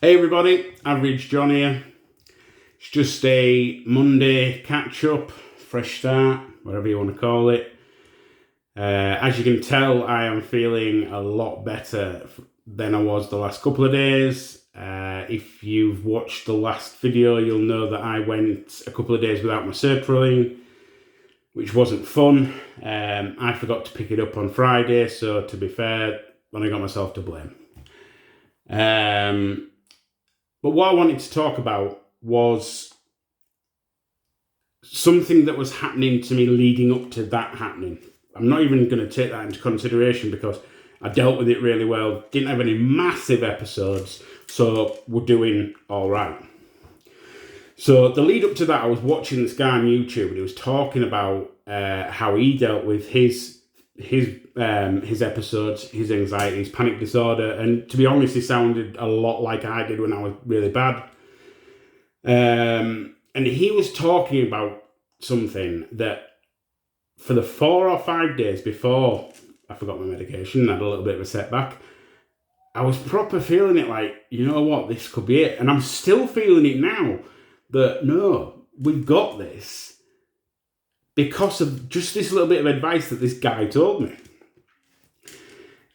Hey everybody, Average John here. It's just a Monday catch-up, fresh start, whatever you want to call it. As you can tell, I am feeling a lot better than I was the last couple of days. If you've watched the last video, you'll know that I went a couple of days without my sertraline, which wasn't fun. I forgot to pick it up on Friday, so to be fair, then I got myself to blame. But what I wanted to talk about was something that was happening to me leading up to that happening. I'm not even going to take that into consideration because I dealt with it really well. Didn't have any massive episodes, so we're doing all right. So the lead up to that, I was watching this guy on YouTube and he was talking about how he dealt with his episodes, his anxiety, his panic disorder, and to be honest, he sounded a lot like I did when I was really bad. And he was talking about something that for the 4 or 5 days before I forgot my medication, had a little bit of a setback, I was proper feeling it like, you know what, this could be it. And I'm still feeling it now, that no, we've got this, because of just this little bit of advice that this guy told me.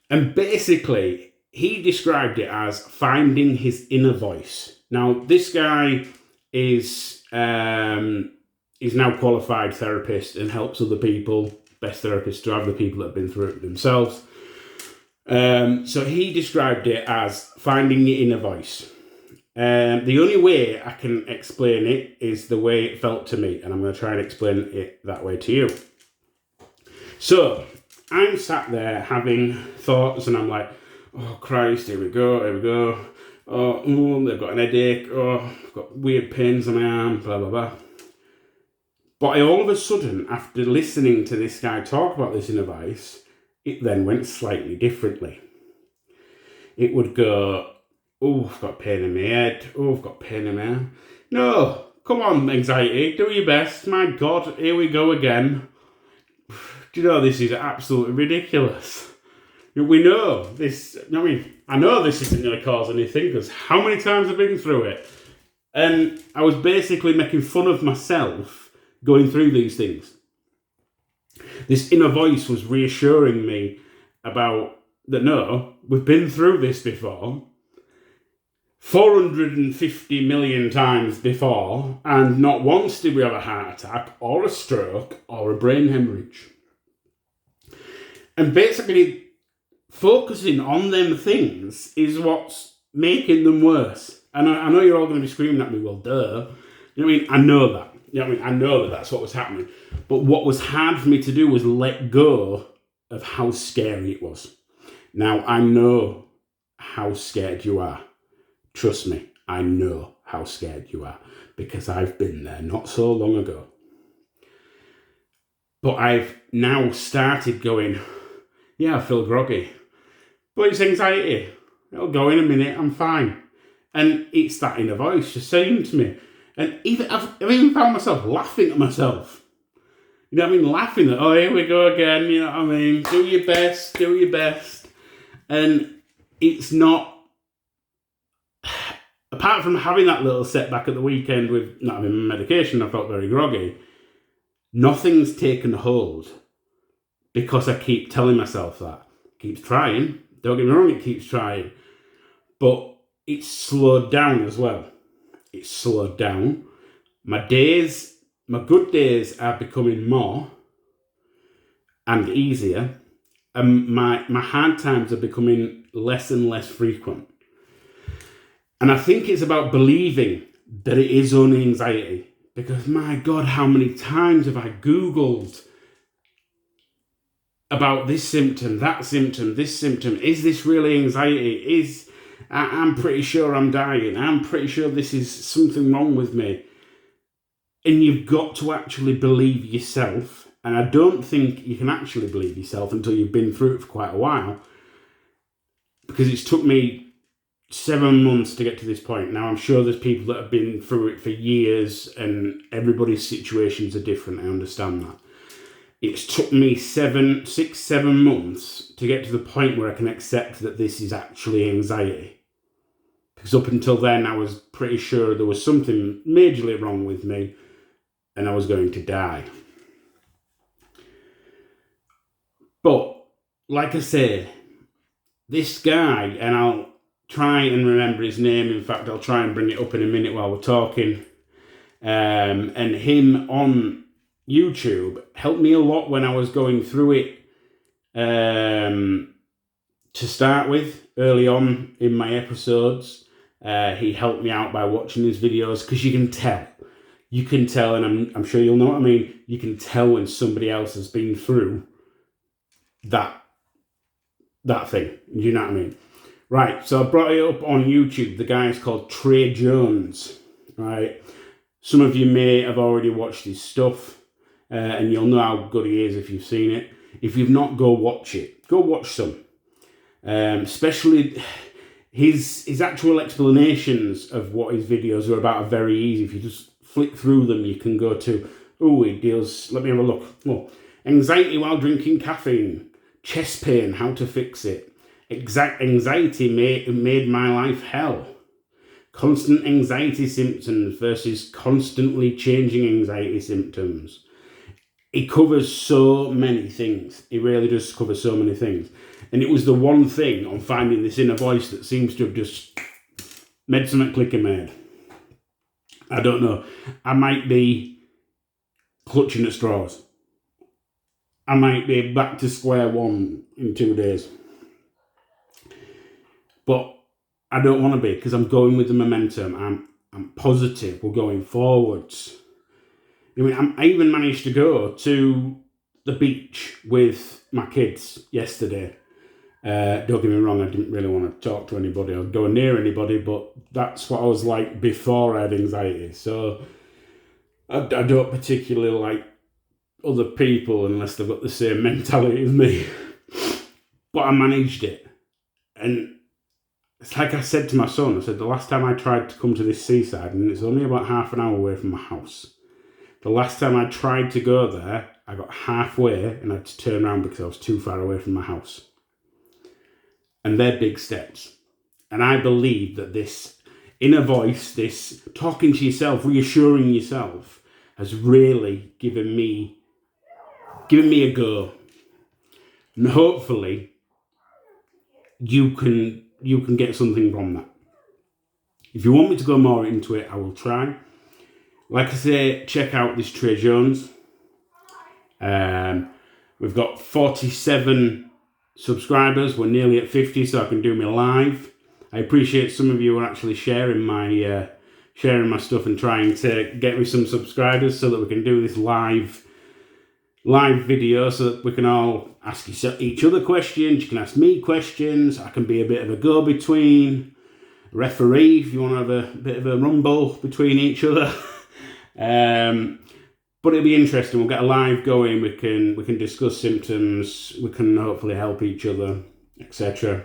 And basically, he described it as finding his inner voice. Now, this guy is now qualified therapist and helps other people, best therapists to have the people that have been through it themselves. So he described it as finding your inner voice. The only way I can explain it is the way it felt to me, and I'm going to try and explain it that way to you. So I'm sat there having thoughts, and I'm like, oh Christ, here we go. Oh, they've got an headache. Oh, I've got weird pains on my arm, blah, blah, blah. But all of a sudden, after listening to this guy talk about this inner voice, it then went slightly differently. It would go, oh, I've got pain in my head. Oh, I've got pain in my arm. No, come on, anxiety, do your best. My God, here we go again. Do you know, this is absolutely ridiculous. We know this, I know this isn't going to cause anything because how many times I've been through it. And I was basically making fun of myself going through these things. This inner voice was reassuring me about that, no, we've been through this before. 450 million times before, and not once did we have a heart attack or a stroke or a brain hemorrhage. And basically, focusing on them things is what's making them worse. And I know you're all going to be screaming at me, well, duh. I know that. I know that that's what was happening. But what was hard for me to do was let go of how scary it was. Now, I know how scared you are. Trust me, I know how scared you are because I've been there not so long ago. But I've now started going, yeah, I feel groggy. But it's anxiety. It'll go in a minute, I'm fine. And it's that inner voice just saying to me. And I've even found myself laughing at myself. Laughing at, oh, here we go again, do your best. And it's not, apart from having that little setback at the weekend with not having medication, I felt very groggy. Nothing's taken hold because I keep telling myself that. It keeps trying. Don't get me wrong, it keeps trying. But it's slowed down as well. It's slowed down. My good days are becoming more and easier. And my hard times are becoming less and less frequent. And I think it's about believing that it is only anxiety. Because my God, how many times have I Googled about this symptom, that symptom, this symptom? Is this really anxiety? I'm pretty sure I'm dying. I'm pretty sure this is something wrong with me. And you've got to actually believe yourself. And I don't think you can actually believe yourself until you've been through it for quite a while. Because it's took me 7 months to get to this point. Now, I'm sure there's people that have been through it for years and everybody's situations are different. I understand that. It's took me 7 months to get to the point where I can accept that this is actually anxiety. Because up until then, I was pretty sure there was something majorly wrong with me and I was going to die. But, like I say, this guy, and I'll try and remember his name. In fact, I'll try and bring it up in a minute while we're talking. And him on YouTube helped me a lot when I was going through it to start with, early on in my episodes. He helped me out by watching his videos, because you can tell, and I'm sure you'll know what I mean, you can tell when somebody else has been through that thing. You know what I mean? Right, so I brought it up on YouTube. The guy is called Trey Jones, right? Some of you may have already watched his stuff, and you'll know how good he is if you've seen it. If you've not, go watch it. Go watch some. Especially his actual explanations of what his videos are about are very easy. If you just flick through them, you can go to, he deals, let me have a look. Oh, anxiety while drinking caffeine. Chest pain, how to fix it. Anxiety made my life hell. Constant anxiety symptoms versus constantly changing anxiety symptoms. He covers so many things. He really does cover so many things. And it was the one thing on finding this inner voice that seems to have just made something click in my head. I don't know. I might be clutching at straws. I might be back to square one in 2 days. But I don't want to be, because I'm going with the momentum. I'm positive. We're going forwards. I even managed to go to the beach with my kids yesterday. Don't get me wrong, I didn't really want to talk to anybody or go near anybody, but that's what I was like before I had anxiety. So I don't particularly like other people unless they've got the same mentality as me. But I managed it. And it's like I said to my son, I said, the last time I tried to come to this seaside, and it's only about half an hour away from my house. The last time I tried to go there, I got halfway and I had to turn around because I was too far away from my house. And they're big steps. And I believe that this inner voice, this talking to yourself, reassuring yourself, has really given me a go. And hopefully you can get something from that. If you want me to go more into it, I will try. Like I say, check out this Trey Jones. We've got 47 subscribers. We're nearly at 50, so I can do my live. I appreciate some of you are actually sharing my stuff and trying to get me some subscribers so that we can do this live video, so that we can all ask each other questions. You can ask me questions. I can be a bit of a go-between, referee if you want to have a bit of a rumble between each other. But it'll be interesting. We'll get a live going. We can discuss symptoms. We can hopefully help each other, etc.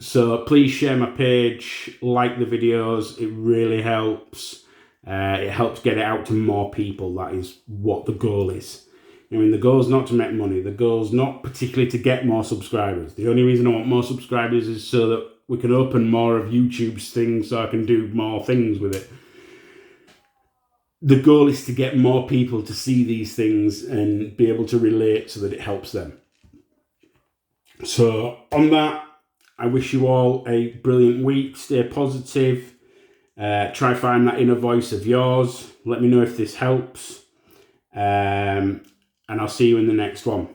So please share my page, like the videos. It really helps. It helps get it out to more people. That is what the goal is. I mean, the goal is not to make money. The goal is not particularly to get more subscribers. The only reason I want more subscribers is so that we can open more of YouTube's things, so I can do more things with it. The goal is to get more people to see these things and be able to relate so that it helps them. So on that, I wish you all a brilliant week. Stay positive. Try find that inner voice of yours. Let me know if this helps. And I'll see you in the next one.